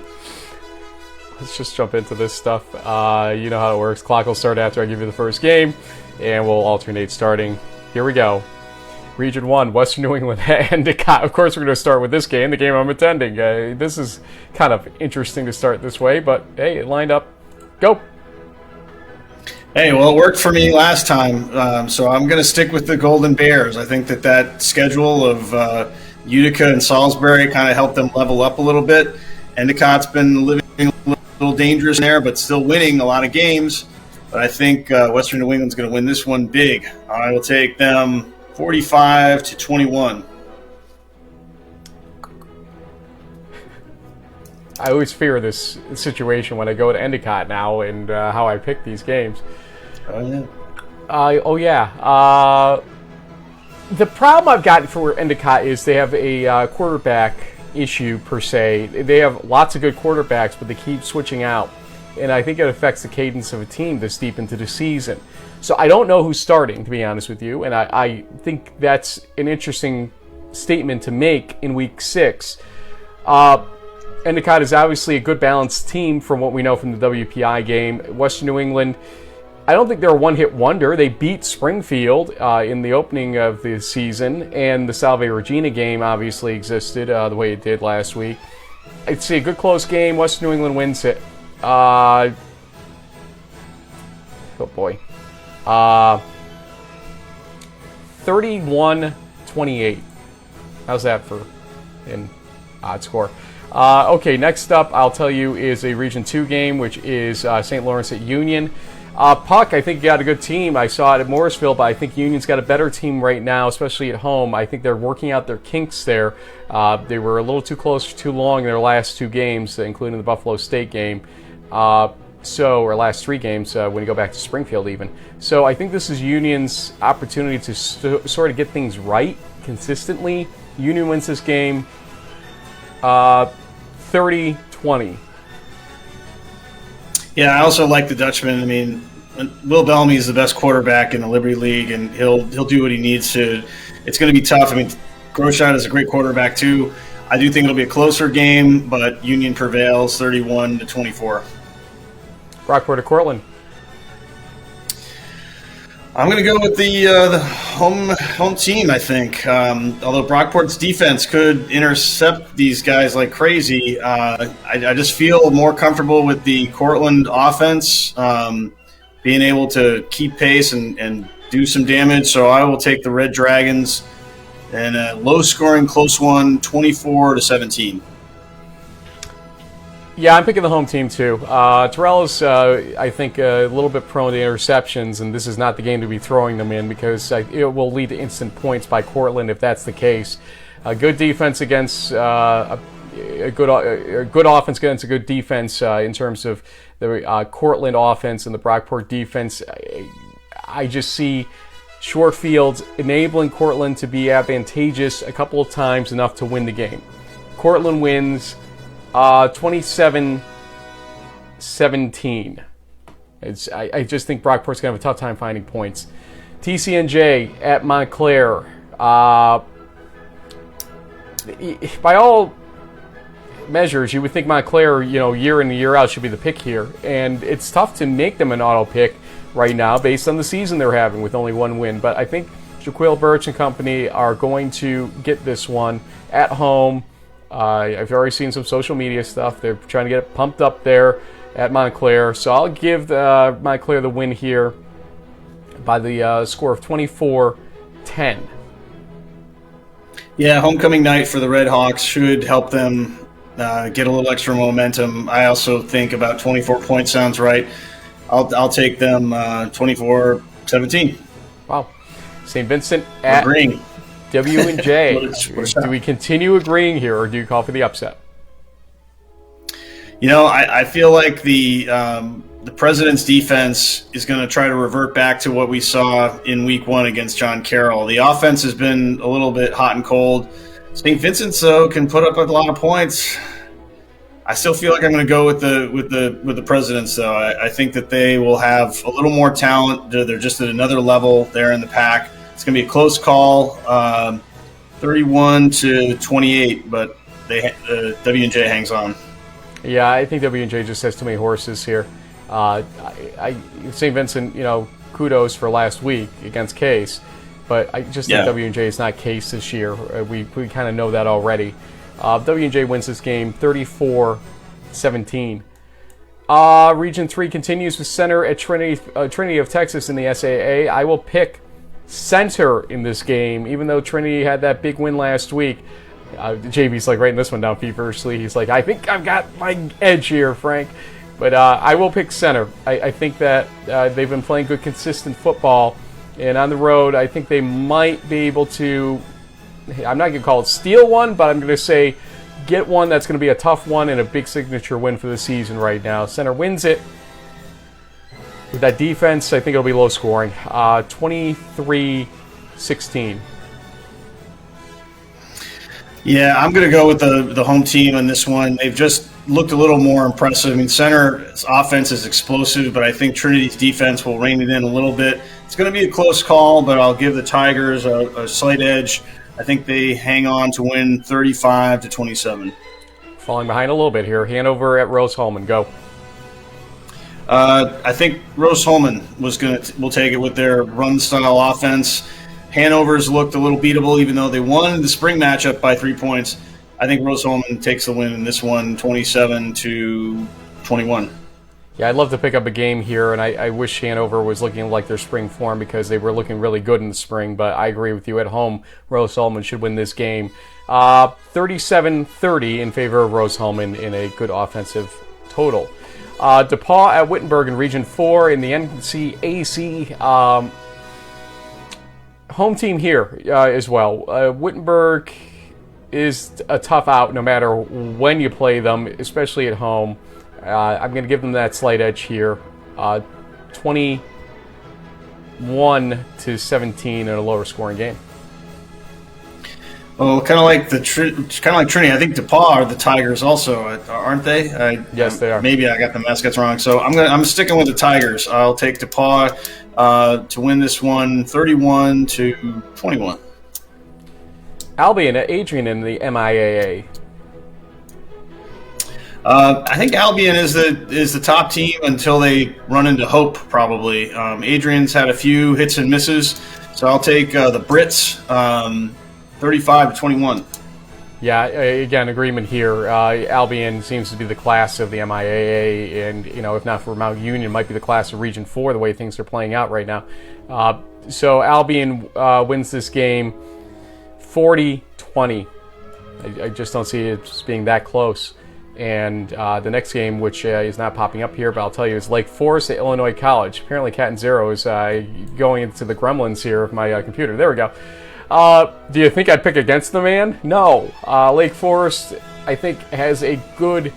Let's just jump into this stuff. You know how it works. Clock will start after I give you the first game, and we'll alternate starting. Here we go. Region 1, Western New England Endicott. Of course, we're going to start with this game, the game I'm attending. This is kind of interesting to start this way, but hey, it lined up. Go! Hey, well, it worked for me last time, so I'm going to stick with the Golden Bears. I think that schedule of Utica and Salisbury kind of helped them level up a little bit. Endicott's been living a little dangerous there, but still winning a lot of games. But I think Western New England's going to win this one big. I will take them 45-21. I always fear this situation when I go to Endicott now and how I pick these games. Oh, yeah. The problem I've got for Endicott is they have a quarterback issue, per se. They have lots of good quarterbacks, but they keep switching out. And I think it affects the cadence of a team this deep into the season. So I don't know who's starting, to be honest with you. And I think that's an interesting statement to make in Week 6. Endicott is obviously a good balanced team from what we know from the WPI game. Western New England, I don't think they're a one-hit wonder. They beat Springfield in the opening of the season, and the Salve Regina game obviously existed the way it did last week. I'd say a good close game. Western New England wins it. Oh boy. 31-28. How's that for an odd score? Okay, next up I'll tell you is a Region 2 game, which is St. Lawrence at Union. Puck, I think, got a good team. I saw it at Morrisville, but I think Union's got a better team right now, especially at home. I think they're working out their kinks there. They were a little too close for too long in their last 2 games, including the Buffalo State game. Or last 3 games when you go back to Springfield even. So I think this is Union's opportunity to sort of get things right consistently. Union wins this game 30-20. Yeah, I also like the Dutchman. I mean, Will Bellamy is the best quarterback in the Liberty League, and he'll do what he needs to. It's going to be tough. I mean, Groshot is a great quarterback too. I do think it'll be a closer game, but Union prevails 31-24. Brockport at Cortland. I'm going to go with the home team, I think. Although Brockport's defense could intercept these guys like crazy, I just feel more comfortable with the Cortland offense being able to keep pace and do some damage. So I will take the Red Dragons in a low-scoring, close one, 24-17. Yeah, I'm picking the home team too. Terrell is, I think, a little bit prone to interceptions, and this is not the game to be throwing them in because it will lead to instant points by Cortland if that's the case. A good defense against a good offense against a good defense in terms of the Cortland offense and the Brockport defense. I just see short fields enabling Cortland to be advantageous a couple of times enough to win the game. Cortland wins 27-17. I just think Brockport's going to have a tough time finding points. TCNJ at Montclair. By all measures, you would think Montclair, year in and year out should be the pick here. And it's tough to make them an auto pick right now based on the season they're having with only 1 win. But I think Jaquil Birch and company are going to get this one at home. I've already seen some social media stuff. They're trying to get it pumped up there at Montclair. So I'll give Montclair the win here, by the score of 24-10. Yeah, homecoming night for the Red Hawks should help them get a little extra momentum. I also think about 24 points sounds right. I'll take them 24-17. Wow. St. Vincent at Agreeing. W&J. Do we continue agreeing here, or do you call for the upset? You know, I feel like the President's defense is going to try to revert back to what we saw in Week 1 against John Carroll. The offense has been a little bit hot and cold. St. Vincent's, though, can put up a lot of points. I still feel like I'm going to go with the Presidents, though. I think that they will have a little more talent. They're just at another level there in the pack. It's going to be a close call, 31-28, but W&J hangs on. Yeah, I think W&J just has too many horses here. St. Vincent, kudos for last week against Case, but I just think W&J is not Case this year. We kind of know that already. W&J wins this game 34-17. Region 3 continues with Center at Trinity of Texas in the SAA. I will pick Center in this game, even though Trinity had that big win last week. JB's like writing this one down feverishly. He's like, I think I've got my edge here, Frank. But I will pick Center. I think that they've been playing good, consistent football. And on the road, I think they might be able to, I'm not going to call it steal one, but I'm going to say get one that's going to be a tough one and a big signature win for the season right now. Center wins it. With that defense, I think it'll be low scoring. 23-16. Yeah, I'm going to go with the home team on this one. They've just looked a little more impressive. I mean, Center's offense is explosive, but I think Trinity's defense will rein it in a little bit. It's going to be a close call, but I'll give the Tigers a slight edge. I think they hang on to win 35-27. Falling behind a little bit here. Hanover at Rose-Hulman. Go. I think Rose-Hulman will take it with their run-style offense. Hanover's looked a little beatable, even though they won the spring matchup by 3 points. I think Rose-Hulman takes the win in this one, 27-21. Yeah, I'd love to pick up a game here, and I wish Hanover was looking like their spring form because they were looking really good in the spring, but I agree with you. At home, Rose-Hulman should win this game. 37-30 in favor of Rose-Hulman in a good offensive total. DePaul at Wittenberg in Region 4 in the NCAC. Home team here as well. Wittenberg is a tough out no matter when you play them, especially at home. I'm going to give them that slight edge here. 21-17 in a lower scoring game. Well, kind of like Trinity. I think DePaul are the Tigers also, aren't they? Yes, they are. Maybe I got the mascots wrong. So I'm sticking with the Tigers. I'll take DePaul to win this one, 31-21. Albion at Adrian in the MIAA. I think Albion is the top team until they run into Hope, probably. Adrian's had a few hits and misses, so I'll take the Brits, 35-21. Yeah, again, agreement here. Albion seems to be the class of the MIAA, and if not for Mount Union, might be the class of Region 4, the way things are playing out right now. So Albion wins this game 40-20. I just don't see it just being that close. And the next game, which is not popping up here, but I'll tell you, is Lake Forest at Illinois College. Apparently Cat and Zero is going into the gremlins here of my computer. There we go. Do you think I'd pick against the man? No. Lake Forest, I think, has a good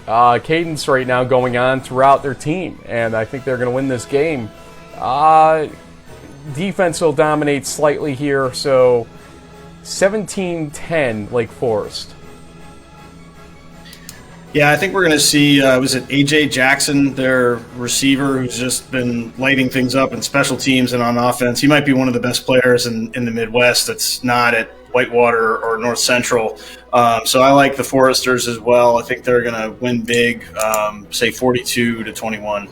cadence right now going on throughout their team, and I think they're going to win this game. Defense will dominate slightly here, so 17-10 Lake Forest. Yeah, I think we're going to see, was it A.J. Jackson, their receiver, who's just been lighting things up in special teams and on offense. He might be one of the best players in the Midwest that's not at Whitewater or North Central. So I like the Foresters as well. I think they're going to win big, say 42-21.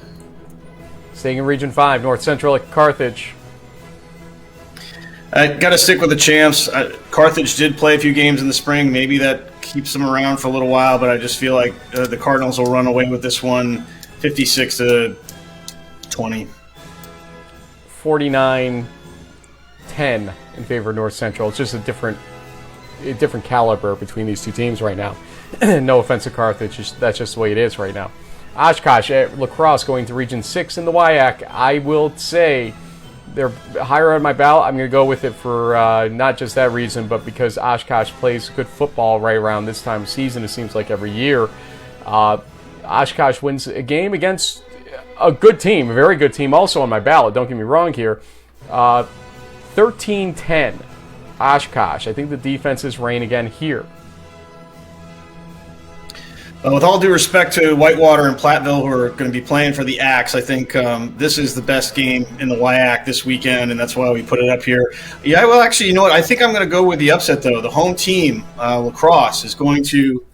Staying in Region 5, North Central at Carthage. I got to stick with the champs. Carthage did play a few games in the spring. Maybe that keeps them around for a little while, but I just feel like the Cardinals will run away with this one, 56-20. 49-10 in favor of North Central. It's just a different caliber between these two teams right now. No offense to Carthage, that's just the way it is right now. Oshkosh at Lacrosse going to Region 6 in the WIAC. I will say they're higher on my ballot. I'm going to go with it for not just that reason, but because Oshkosh plays good football right around this time of season, it seems like every year. Oshkosh wins a game against a good team, a very good team also on my ballot, don't get me wrong here. 13-10, Oshkosh. I think the defenses reign again here. With all due respect to Whitewater and Platteville, who are going to be playing for the Axe, I think this is the best game in the WIAC this weekend, and that's why we put it up here. Yeah, well, actually, you know what? I think I'm going to go with the upset, though. The home team, Lacrosse, is going to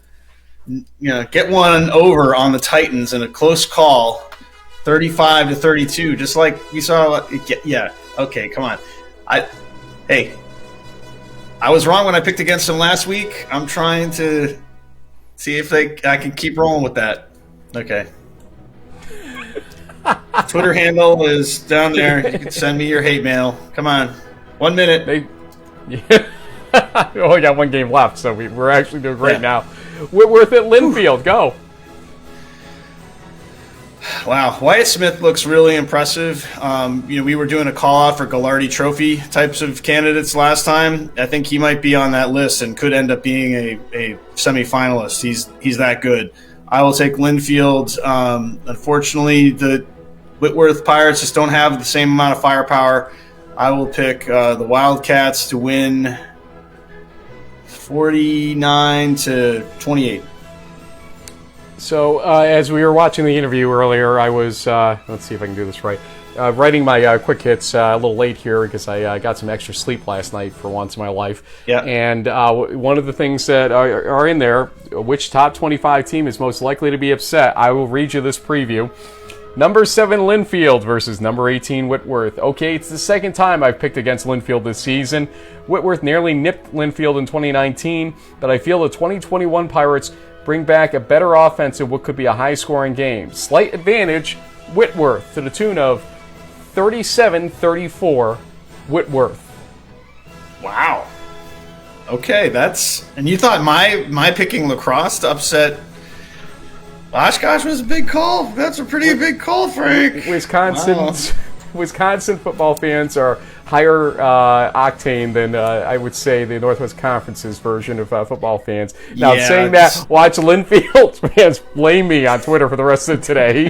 get one over on the Titans in a close call, 35-32, just like we saw. Yeah, okay, come on. I was wrong when I picked against them last week. I'm trying to see if I can keep rolling with that. Okay. Twitter handle is down there. You can send me your hate mail. Come on. 1 minute. We only got one game left, so we're actually doing great now. Whitworth at Linfield. Go. Wow. Wyatt Smith looks really impressive. We were doing a call-out for Gallardi Trophy types of candidates last time. I think he might be on that list and could end up being a semifinalist. He's that good. I will take Linfield. Unfortunately, the Whitworth Pirates just don't have the same amount of firepower. I will pick the Wildcats to win 49-28. So, as we were watching the interview earlier, I was, let's see if I can do this right, writing my quick hits a little late here because I got some extra sleep last night for once in my life. Yeah. And one of the things that are in there, which top 25 team is most likely to be upset, I will read you this preview. Number 7 Linfield versus number 18 Whitworth. Okay, it's the second time I've picked against Linfield this season. Whitworth nearly nipped Linfield in 2019, but I feel the 2021 Pirates bring back a better offense in what could be a high-scoring game. Slight advantage, Whitworth, to the tune of 37-34, Whitworth. Wow. Okay, and you thought my picking Lacrosse to upset Oshkosh was a big call. That's a pretty big call, Frank. Wisconsin football fans are higher octane than I would say the Northwest Conference's version of football fans. Now, saying that, watch Linfield fans blame me on Twitter for the rest of today.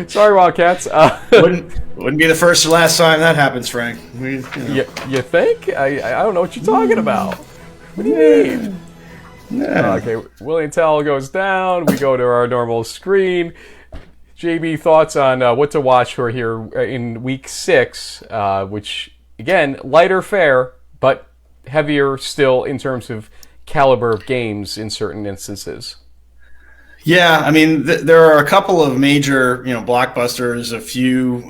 Sorry, Wildcats. Wouldn't be the first or last time that happens, Frank. You think? I don't know what you're talking about. What do you mean? No. Okay, William Tell goes down. We go to our normal screen. JB, thoughts on what to watch for here in Week 6, which, again, lighter fare, but heavier still in terms of caliber of games in certain instances. Yeah, I mean, there are a couple of major, blockbusters, a few,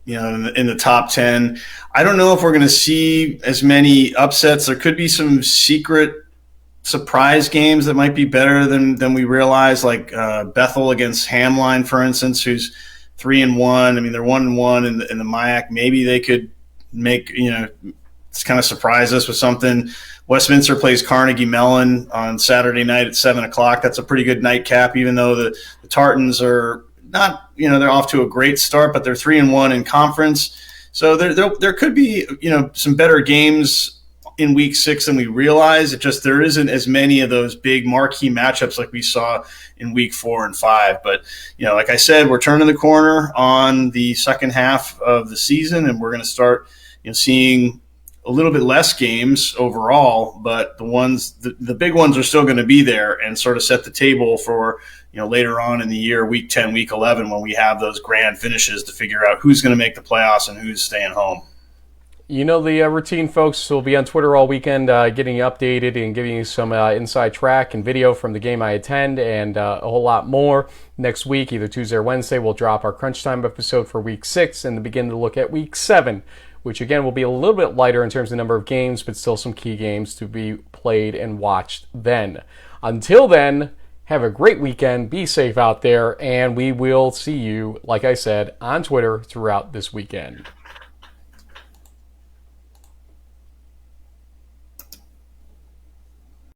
in the top 10. I don't know if we're going to see as many upsets. There could be some secret surprise games that might be better than we realize, like Bethel against Hamline, for instance, who's 3-1. I mean, they're 1-1 in the MIAC. Maybe they could make, kind of surprise us with something. Westminster plays Carnegie Mellon on Saturday night at 7:00. That's a pretty good nightcap, even though the Tartans are not, they're off to a great start, but they're 3-1 in conference. So there could be, some better games in Week 6 than we realize. It just, there isn't as many of those big marquee matchups like we saw in Week 4 and 5. But, like I said, we're turning the corner on the second half of the season, and we're going to start, seeing a little bit less games overall, but the big ones are still going to be there and sort of set the table for, later on in the year, Week 10, Week 11, when we have those grand finishes to figure out who's going to make the playoffs and who's staying home. The routine folks will be on Twitter all weekend getting you updated and giving you some inside track and video from the game I attend and a whole lot more. Next week, either Tuesday or Wednesday, we'll drop our Crunch Time episode for Week 6 and begin to look at Week 7, which again will be a little bit lighter in terms of number of games, but still some key games to be played and watched then. Until then, Have a great weekend. Be safe out there. And we will see you, like I said, on Twitter throughout this weekend.